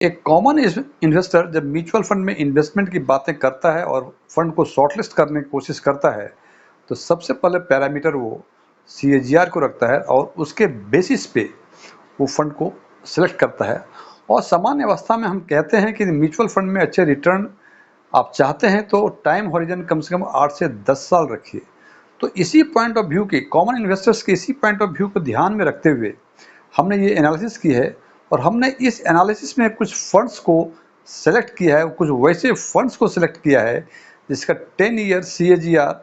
एक common investor जब mutual fund में इन्वेस्टमेंट की बातें करता है और फंड को शॉर्टलिस्ट करने की कोशिश करता है, तो सबसे पहले पैरामीटर वो CAGR को रखता है और उसके बेसिस पे वो फंड को सिलेक्ट करता है। और सामान्य अवस्था में हम कहते हैं कि म्यूचुअल फंड में अच्छे रिटर्न आप चाहते हैं तो टाइम हॉरिजन कम से कम 8 से 10 साल रखिए। तो इसी पॉइंट ऑफ व्यू की कॉमन इन्वेस्टर्स के इसी पॉइंट ऑफ व्यू को ध्यान में रखते हुए हमने ये एनालिसिस की है और हमने इस एनालिसिस में कुछ फंड्स को सेलेक्ट किया है, कुछ वैसे फंड्स को सिलेक्ट किया है जिसका 10 ईयर CAGR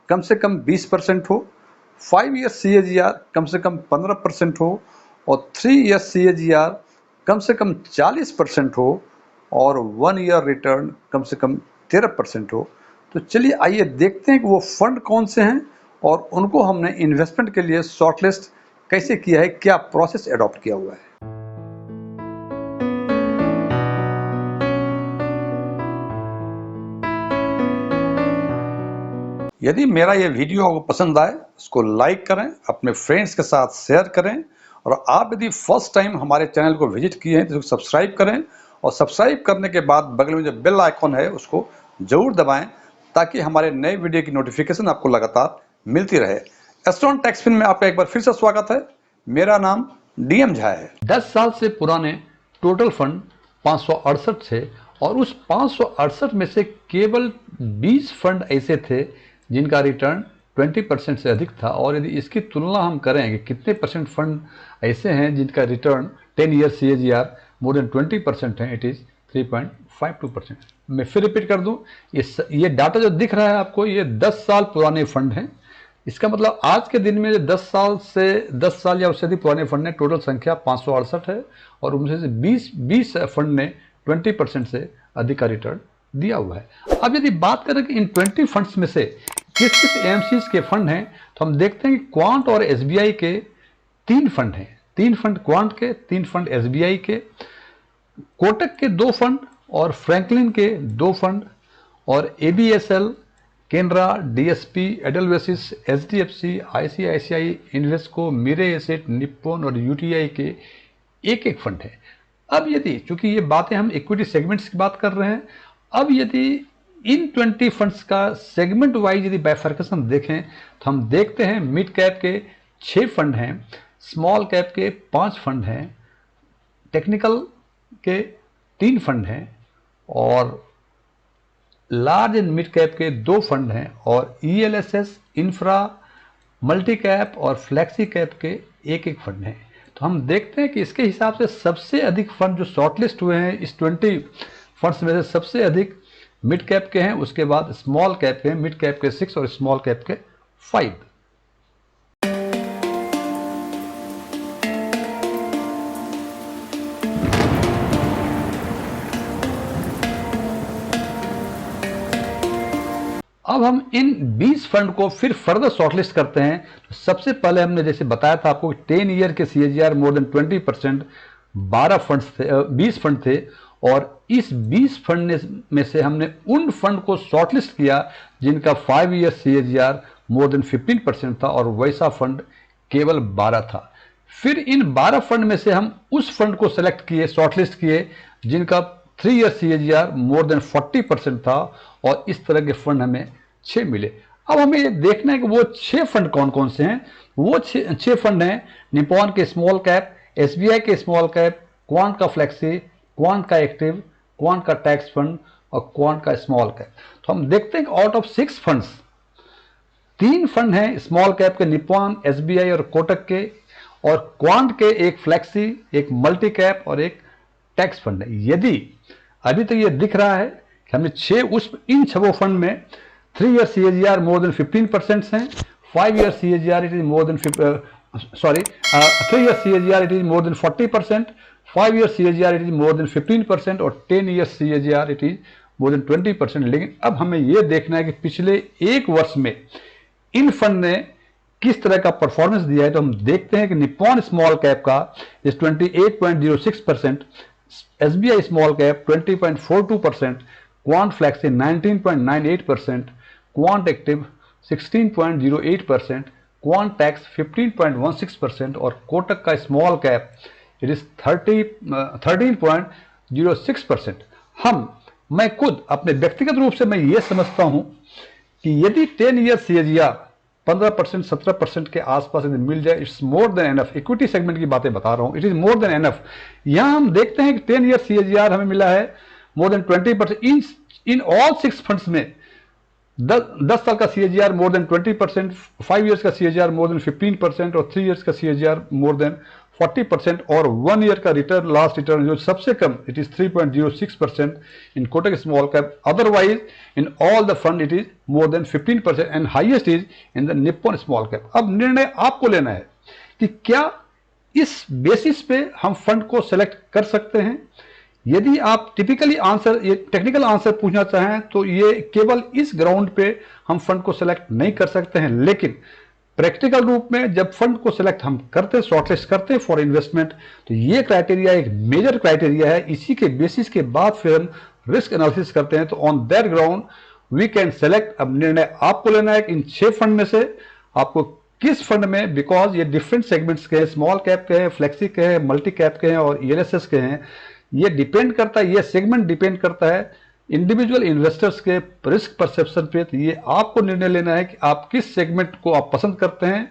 कम से कम 20% हो, 5 ईयर CAGR कम से कम 15% हो और 3 ईयर CAGR कम से कम 40% हो और 1 ईयर रिटर्न कम से कम 13% हो। तो चलिए आइए देखते हैं कि वो फंड कौन से हैं और उनको हमने इन्वेस्टमेंट के लिए शॉर्टलिस्ट कैसे किया है, क्या प्रोसेस अडॉप्ट किया हुआ है। यदि मेरा ये वीडियो आपको पसंद आए, इसको लाइक करें, अपने फ्रेंड्स के साथ शेयर करें और आप यदि फर्स्ट टाइम हमारे चैनल को विजिट किए हैं तो इसको सब्सक्राइब करें और सब्सक्राइब करने के बाद बगल में जो बेल आइकॉन है उसको जरूर दबाएं ताकि हमारे नए वीडियो की नोटिफिकेशन आपको लगातार मिलती रहे। एस्ट्रॉन टेक्सफिन में आपका एक बार फिर से स्वागत है। मेरा नाम DM झा है। 10 साल से पुराने टोटल फंड 568 थे और उस 568 में से केवल 20 फंड ऐसे थे जिनका रिटर्न 20% से अधिक था। और यदि इसकी तुलना हम करें कि कितने परसेंट फंड ऐसे हैं जिनका return 10 year CAGR more than 20% है, इट इज़ 3.52%। मैं फिर रिपीट कर दूं, ये डाटा जो दिख रहा है आपको, ये 10 साल पुराने फंड हैं। इसका मतलब आज के दिन में 10 साल या उससे अधिक पुराने फंड ने टोटल संख्या 568 है और उनमें से 20 फंड ने 20% से अधिक का रिटर्न दिया हुआ है। अब यदि बात करें कि इन 20 फंड्स में से किस किस AMCs के फंड हैं, तो हम देखते हैं कि क्वांट और SBI के 3 फंड हैं। 3 फंड क्वांट के, 3 फंड SBI के, कोटक के 2 फंड और फ्रैंकलिन के 2 फंड और ABSL, Canara, DSP, एडलवेसिस, HDFC, ICICI, Invesco, Mirae Asset, Nippon और UTI के एक एक फंड है। अब यदि, चूंकि ये बातें हम इक्विटी सेगमेंट्स की बात कर रहे हैं, अब यदि इन 20 फंड्स का सेगमेंट वाइज यदि बाइफर्केशन देखें तो हम देखते हैं मिड कैप के 6 फंड हैं, स्मॉल कैप के 5 फंड हैं, टेक्निकल के 3 फंड हैं और लार्ज एंड मिड कैप के 2 फंड हैं और ELSS, इंफ्रा, मल्टी कैप और फ्लैक्सी कैप के एक एक फंड हैं। तो हम देखते हैं कि इसके हिसाब से सबसे अधिक फंड जो शॉर्टलिस्ट हुए हैं इस 20 फंड्स में से सबसे अधिक मिड कैप के हैं, उसके बाद स्मॉल कैप के हैं, मिड कैप के 6 और स्मॉल कैप के 5। अब हम इन 20 फंड को फिर फर्दर शॉर्टलिस्ट करते हैं। तो सबसे पहले हमने जैसे बताया था आपको 10 ईयर के CAGR मोर देन 20%, 12 फंड्स थे, 20 फंड थे और इस 20 फंड में से हमने उन फंड को शॉर्टलिस्ट किया जिनका 5 ईयर CAGR मोर देन 15% था और वैसा फंड केवल 12 था। फिर इन 12 फंड में से हम उस फंड को सेलेक्ट किए, शॉर्टलिस्ट किए जिनका 3 ईयर CAGR मोर देन 40% था और इस तरह के फंड हमें 6 मिले। अब हमें ये देखना है कि वो 6 फंड कौन कौन से हैं। वो 6 फंड हैं निप्पॉन के स्मॉल कैप, SBI के स्मॉल कैप, क्वांट का फ्लेक्सी, क्वांट का एक्टिव, क्वांट का टैक्स फंड और क्वांट का स्मॉल कैप। तो हम देखते हैं कि आउट ऑफ 6 फंड्स 3 फंड हैं स्मॉल कैप के, निप्पॉन, SBI और कोटक के, और क्वांट के एक फ्लेक्सी, एक मल्टी कैप और एक टैक्स फंड है। यदि अभी तक ये दिख रहा है कि हमने इन 6 फंड में 3 ईयर CAGR मोर देन 15% हैं, 5 year CAGR it is more then 3 year CAGR it is more then 40%, 5 year CAGR it is more than 15% और 10 year CAGR it is more then 20%। लेकिन अब हमें यह देखना है कि पिछले एक वर्ष में इन फंड ने किस तरह का परफॉर्मेंस दिया है। तो हम देखते हैं कि निप्पॉन स्मॉल कैप का is 28.06%, SBI small cap 20.42%, quant flexi 19.98%, quant active 16.08%, quant tax 15.16% और कोटक का स्मॉल कैप इट इज 13.06%। 0.06%। मैं खुद अपने व्यक्तिगत रूप से मैं ये समझता हूं कि यदि 10 ईयर CAGR 15%, 17% के आसपास यदि मिल जाए, it's more than enough. Equity segment की बातें बता रहा हूं, it is more than enough. यहां हम देखते हैं कि 10 ईयर CAGR हमें मिला है more than 20%। In all 6 funds में 10 साल का CAGR मोर देन 20%, 5 ईयर्स का CAGR मोर देन 15% और 3 ईयर्स का CAGR मोर देन 40%, और 1 ईयर का रिटर्न, लास्ट रिटर्न जो सबसे कम, it is 3.06% in Kotak small cap. Otherwise in all the fund it is more than 15% and highest is in the Nippon small cap. अब निर्णय आपको लेना है कि क्या इस बेसिस पे हम फंड को सेलेक्ट कर सकते हैं। यदि आप टिपिकली आंसर, ये टेक्निकल आंसर पूछना चाहें तो ये केवल इस ग्राउंड पे हम फंड को सेलेक्ट नहीं कर सकते हैं, लेकिन प्रैक्टिकल रूप में जब फंड को सिलेक्ट हम करते, शॉर्टलिस्ट करते फॉर इन्वेस्टमेंट, तो ये क्राइटेरिया एक मेजर क्राइटेरिया है। इसी के बेसिस के बाद फिर हम रिस्क एनालिसिस करते हैं, तो on that ground we can select. अब निर्णय आपको लेना है कि इन 6 फंड में से आपको किस फंड में, बिकॉज ये डिफरेंट सेगमेंट्स के हैं, स्मॉल कैप के हैं, फ्लेक्सी के हैं, मल्टी कैप के हैं और ENSS के हैं। ये डिपेंड करता है, ये सेगमेंट डिपेंड करता है इंडिविजुअल इन्वेस्टर्स के रिस्क परसेप्शन पे। तो ये आपको निर्णय लेना है कि आप किस सेगमेंट को आप पसंद करते हैं